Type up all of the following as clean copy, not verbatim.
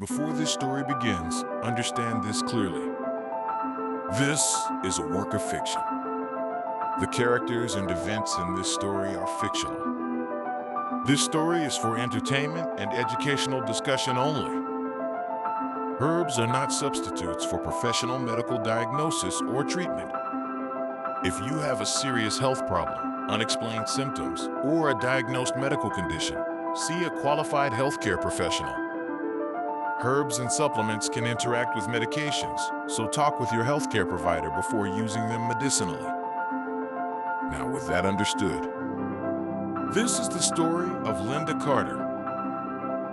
Before this story begins, understand this clearly. This is a work of fiction. The characters and events in this story are fictional. This story is for entertainment and educational discussion only. Herbs are not substitutes for professional medical diagnosis or treatment. If you have a serious health problem, unexplained symptoms, or a diagnosed medical condition, see a qualified healthcare professional. Herbs and supplements can interact with medications, so talk with your healthcare provider before using them medicinally. Now, with that understood, this is the story of Linda Carter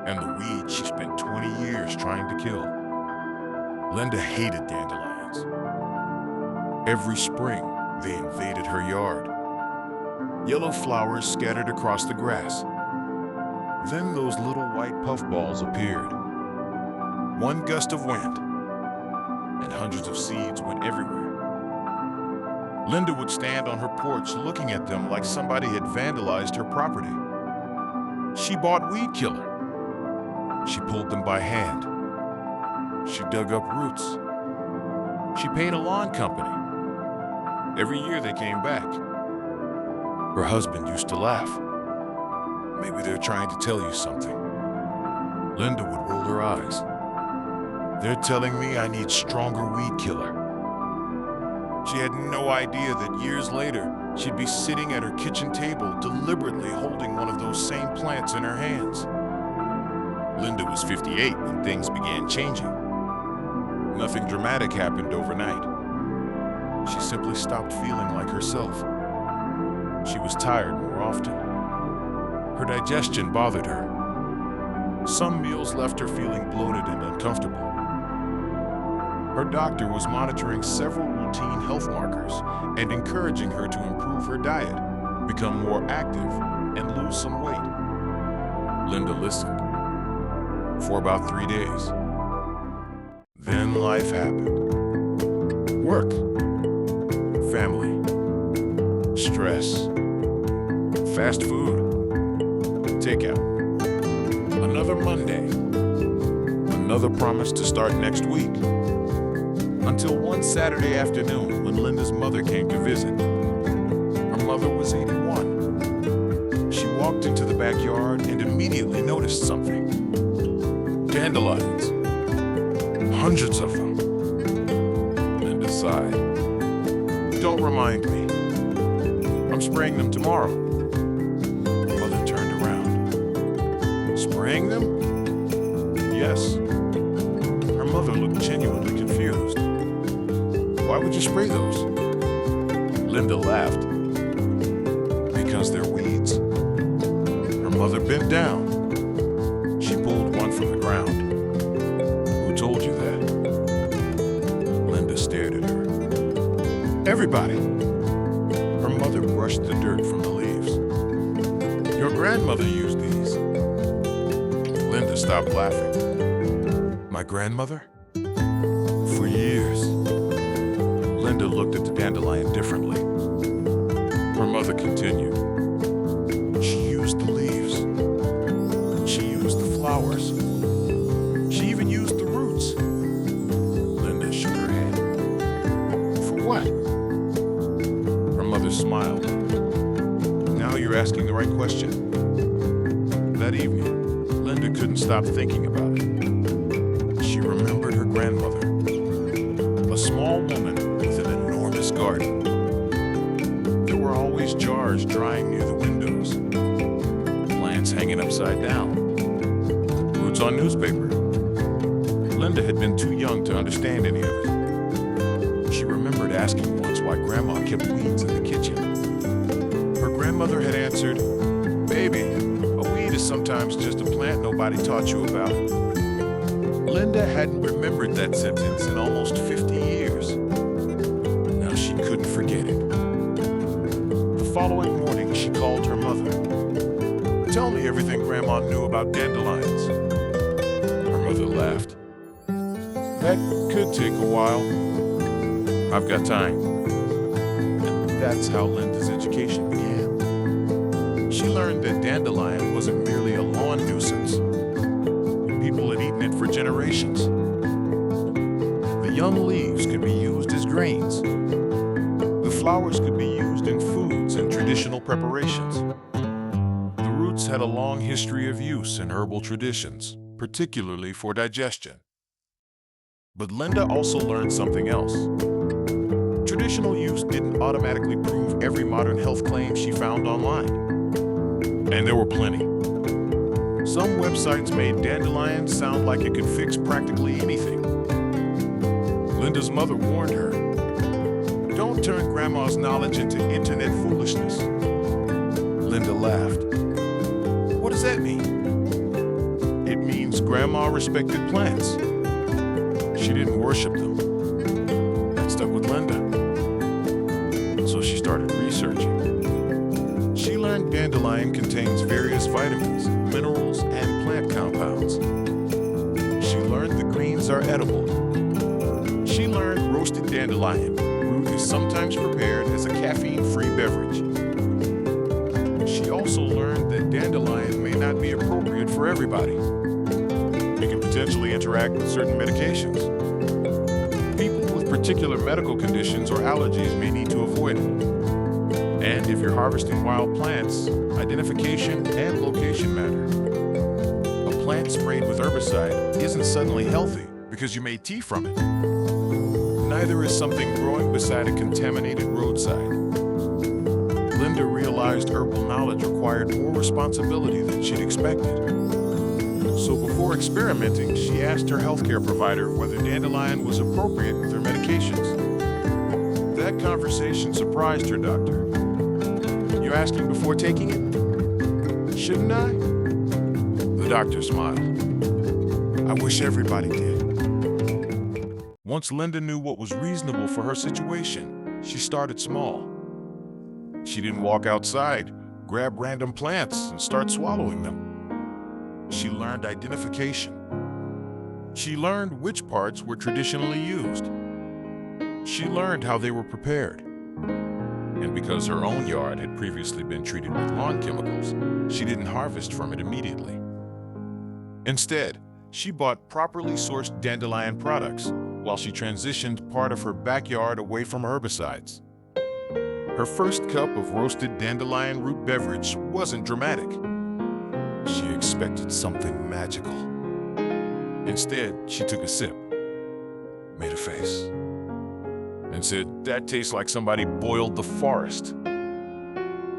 and the weed she spent 20 years trying to kill. Linda hated dandelions. Every spring, they invaded her yard. Yellow flowers scattered across the grass. Then those little white puffballs appeared. One gust of wind, and hundreds of seeds went everywhere. Linda would stand on her porch looking at them like somebody had vandalized her property. She bought weed killer. She pulled them by hand. She dug up roots. She paid a lawn company. Every year they came back. Her husband used to laugh. Maybe they're trying to tell you something. Linda would roll her eyes. They're telling me I need stronger weed killer. She had no idea that years later, she'd be sitting at her kitchen table deliberately holding one of those same plants in her hands. Linda was 58 when things began changing. Nothing dramatic happened overnight. She simply stopped feeling like herself. She was tired more often. Her digestion bothered her. Some meals left her feeling bloated and uncomfortable. Her doctor was monitoring several routine health markers and encouraging her to improve her diet, become more active, and lose some weight. Linda listened for about 3 days. Then life happened. Work, family, stress, fast food, takeout. Another Monday, another promise to start next week. Until one Saturday afternoon when Linda's mother came to visit. Her mother was 81. She walked into the backyard and immediately noticed something. Dandelions. Hundreds of them. Linda sighed. Don't remind me. I'm spraying them tomorrow. Her mother turned around. Spraying them? Yes. Her mother looked genuinely confused. Why would you spray those? Linda laughed. Because they're weeds. Her mother bent down. She pulled one from the ground. Who told you that? Linda stared at her. Everybody. Her mother brushed the dirt from the leaves. Your grandmother used these. Linda stopped laughing. My grandmother? For years. Linda looked at the dandelion differently. Her mother continued. She used the leaves. She used the flowers. She even used the roots. Linda shook her head. For what? Her mother smiled. Now you're asking the right question. That evening, Linda couldn't stop thinking about it. She remembered her grandmother. A small woman with an enormous garden. There were always jars drying near the windows, plants hanging upside down, roots on newspaper. Linda had been too young to understand any of it. She remembered asking once why Grandma kept weeds in the kitchen. Her grandmother had answered, "Baby, a weed is sometimes just a plant nobody taught you about." Linda hadn't remembered that sentence in almost 50 years. Now she couldn't forget it. The following morning, she called her mother. "Tell me everything Grandma knew about dandelions." Her mother laughed. "That could take a while. I've got time." And that's how Linda's education began. She learned that dandelion wasn't merely a lawn nuisance. People had eaten it for generations. The young leaves could be used as grains. The flowers could be used in foods and traditional preparations. The roots had a long history of use in herbal traditions, particularly for digestion. But Linda also learned something else. Traditional use didn't automatically prove every modern health claim she found online. And there were plenty. Some websites made dandelion sound like it could fix practically anything. Linda's mother warned her, "Don't turn Grandma's knowledge into internet foolishness." Linda laughed. "What does that mean?" "It means Grandma respected plants. She didn't worship them." That stuck with Linda. So she started researching. She learned dandelion contains various vitamins, minerals, and plant compounds. She learned the greens are edible. She learned roasted dandelion root is sometimes prepared as a caffeine-free beverage. She also learned that dandelion may not be appropriate for everybody. It can potentially interact with certain medications. People with particular medical conditions or allergies may need to avoid it. And if you're harvesting wild plants, identification and location matter. A plant sprayed with herbicide isn't suddenly healthy because you made tea from it. Neither is something growing beside a contaminated roadside. Linda realized herbal knowledge required more responsibility than she'd expected. So before experimenting, she asked her healthcare provider whether dandelion was appropriate with her medications. That conversation surprised her doctor. "You're asking before taking it? Shouldn't I?" The doctor smiled. "I wish everybody did." Once Linda knew what was reasonable for her situation, she started small. She didn't walk outside, grab random plants, and start swallowing them. She learned identification. She learned which parts were traditionally used. She learned how they were prepared. And because her own yard had previously been treated with lawn chemicals, she didn't harvest from it immediately. Instead, she bought properly sourced dandelion products while she transitioned part of her backyard away from herbicides. Her first cup of roasted dandelion root beverage wasn't dramatic. She expected something magical. Instead, she took a sip, made a face, and said, "That tastes like somebody boiled the forest."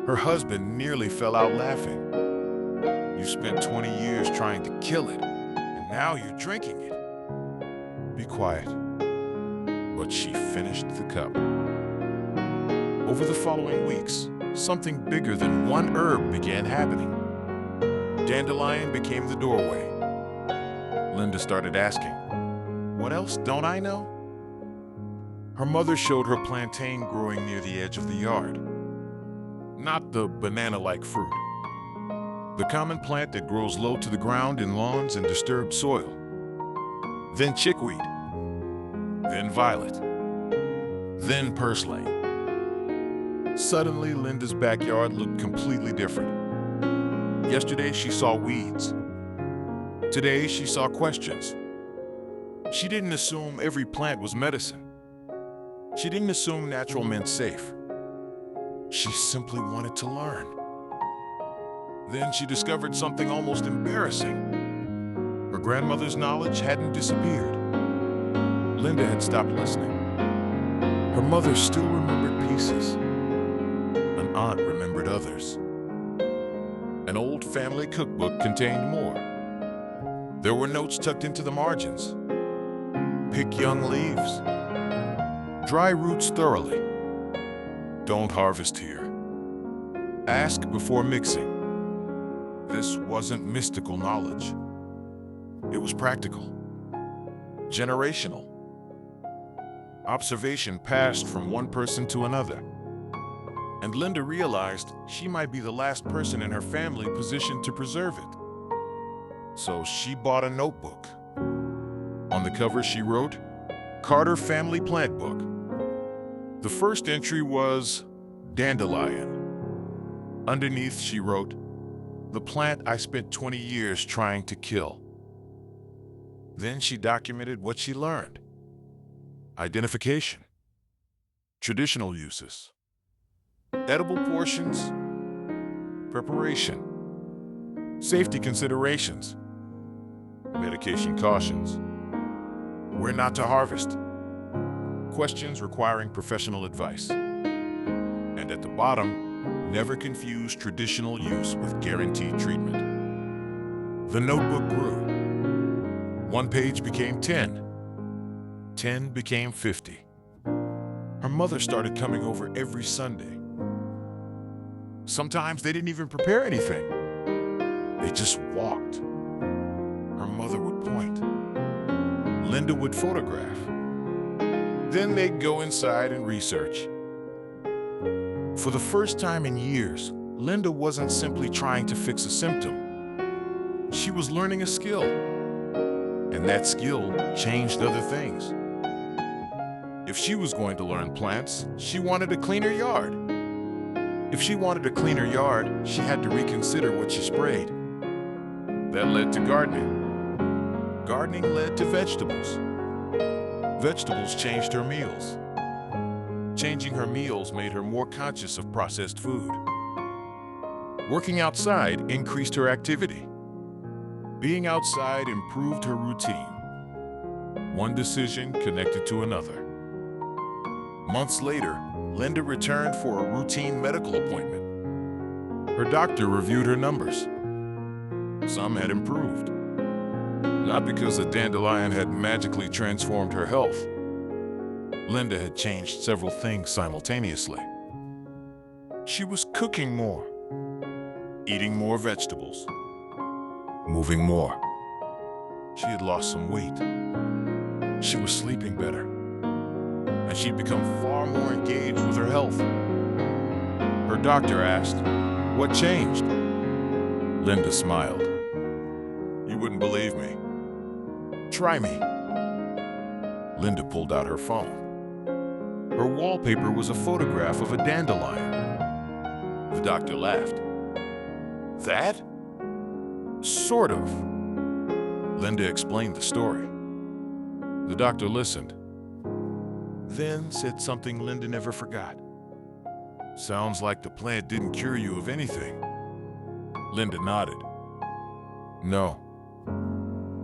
Her husband nearly fell out laughing. "You spent 20 years trying to kill it, and now you're drinking it." "Be quiet." But she finished the cup. Over the following weeks, something bigger than one herb began happening. Dandelion became the doorway. Linda started asking, "What else don't I know?" Her mother showed her plantain growing near the edge of the yard. Not the banana-like fruit. The common plant that grows low to the ground in lawns and disturbed soil. Then chickweed. Then violet. Then purslane. Suddenly, Linda's backyard looked completely different. Yesterday, she saw weeds. Today, she saw questions. She didn't assume every plant was medicine. She didn't assume natural meant safe. She simply wanted to learn. Then she discovered something almost embarrassing. Her grandmother's knowledge hadn't disappeared. Linda had stopped listening. Her mother still remembered pieces. An aunt remembered others. An old family cookbook contained more. There were notes tucked into the margins. Pick young leaves. Dry roots thoroughly. Don't harvest here. Ask before mixing. This wasn't mystical knowledge. It was practical. Generational. Observation passed from one person to another. And Linda realized she might be the last person in her family positioned to preserve it. So she bought a notebook. On the cover she wrote, "Carter Family Plant Book." The first entry was Dandelion. Underneath she wrote, "The plant I spent 20 years trying to kill." Then she documented what she learned. Identification, traditional uses, edible portions, preparation, safety considerations, medication cautions, where not to harvest, questions requiring professional advice. And at the bottom, never confuse traditional use with guaranteed treatment. The notebook grew. 1 page became 10. 10 became 50. Her mother started coming over every Sunday. Sometimes they didn't even prepare anything. They just walked. Her mother would point. Linda would photograph. Then they'd go inside and research. For the first time in years, Linda wasn't simply trying to fix a symptom. She was learning a skill. And that skill changed other things. If she was going to learn plants, she wanted to clean her yard. If she wanted to clean her yard, she had to reconsider what she sprayed. That led to gardening. Gardening led to vegetables. Vegetables changed her meals. Changing her meals made her more conscious of processed food. Working outside increased her activity. Being outside improved her routine. One decision connected to another. Months later, Linda returned for a routine medical appointment. Her doctor reviewed her numbers. Some had improved. Not because the dandelion had magically transformed her health. Linda had changed several things simultaneously. She was cooking more, eating more vegetables, moving more. She had lost some weight. She was sleeping better. And she'd become far more engaged with her health. Her doctor asked, "What changed?" Linda smiled. "You wouldn't believe me. Try me." Linda pulled out her phone. Her wallpaper was a photograph of a dandelion. The doctor laughed. "That? Sort of." Linda explained the story. The doctor listened, then said something Linda never forgot. "Sounds like the plant didn't cure you of anything." Linda nodded. "No.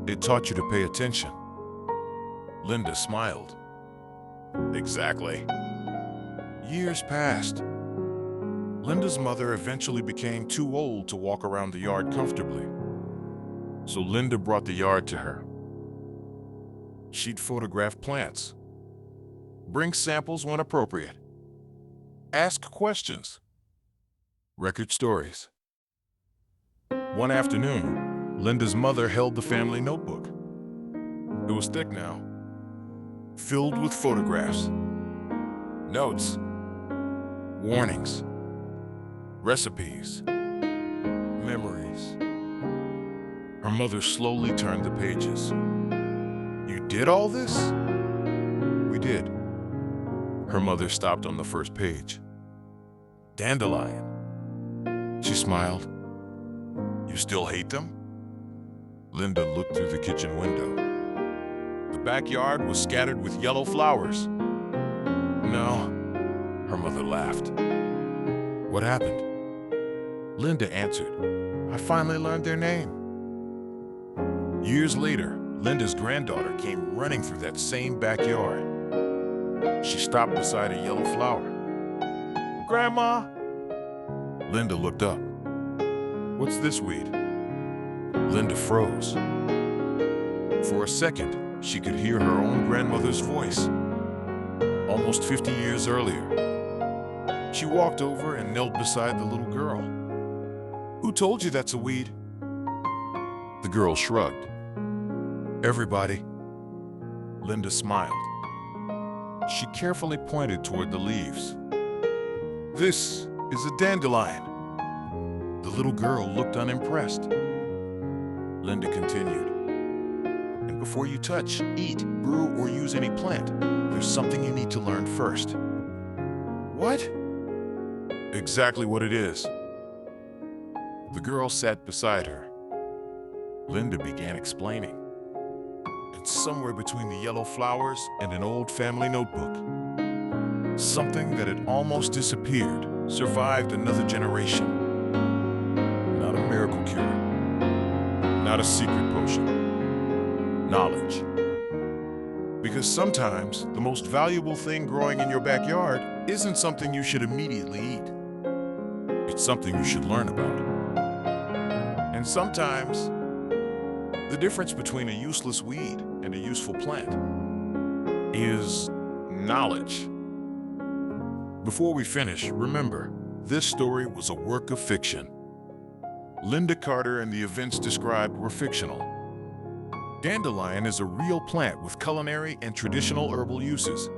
It taught you to pay attention." Linda smiled. "Exactly." Years passed. Linda's mother eventually became too old to walk around the yard comfortably. So Linda brought the yard to her. She'd photograph plants, bring samples when appropriate, ask questions, record stories. One afternoon, Linda's mother held the family notebook. It was thick now, filled with photographs, notes, warnings, recipes, memories. Her mother slowly turned the pages. "You did all this?" "We did." Her mother stopped on the first page. "Dandelion." She smiled. "You still hate them?" Linda looked through the kitchen window. The backyard was scattered with yellow flowers. "No," her mother laughed. "What happened?" Linda answered, "I finally learned their name." Years later, Linda's granddaughter came running through that same backyard. She stopped beside a yellow flower. "Grandma!" Linda looked up. "What's this weed?" Linda froze. For a second, she could hear her own grandmother's voice. Almost 50 years earlier. She walked over and knelt beside the little girl. "Who told you that's a weed?" The girl shrugged. "Everybody." Linda smiled. She carefully pointed toward the leaves. "This is a dandelion." The little girl looked unimpressed. Linda continued. "And before you touch, eat, brew, or use any plant, there's something you need to learn first." "What?" "Exactly what it is." The girl sat beside her. Linda began explaining. buried somewhere between the yellow flowers and an old family notebook. Something that had almost disappeared survived another generation. Not a miracle cure, not a secret potion. Knowledge. Because sometimes the most valuable thing growing in your backyard isn't something you should immediately eat. It's something you should learn about. And sometimes, the difference between a useless weed and a useful plant is knowledge. Before we finish, remember, this story was a work of fiction. Linda Carter and the events described were fictional. Dandelion is a real plant with culinary and traditional herbal uses,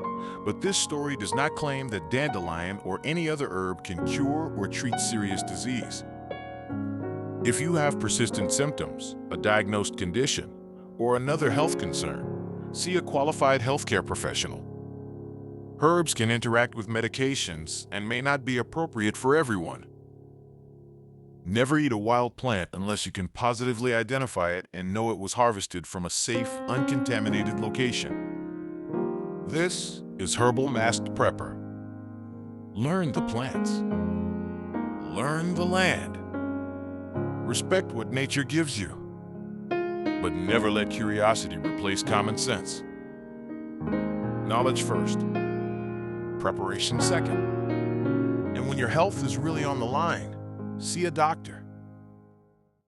but this story does not claim that dandelion or any other herb can cure or treat serious disease. If you have persistent symptoms, a diagnosed condition, or another health concern, see a qualified healthcare professional. Herbs can interact with medications and may not be appropriate for everyone. Never eat a wild plant unless you can positively identify it and know it was harvested from a safe, uncontaminated location. This is Herbal Masked Prepper. Learn the plants. Learn the land. Respect what nature gives you. But never let curiosity replace common sense. Knowledge first. Preparation second. And when your health is really on the line, see a doctor.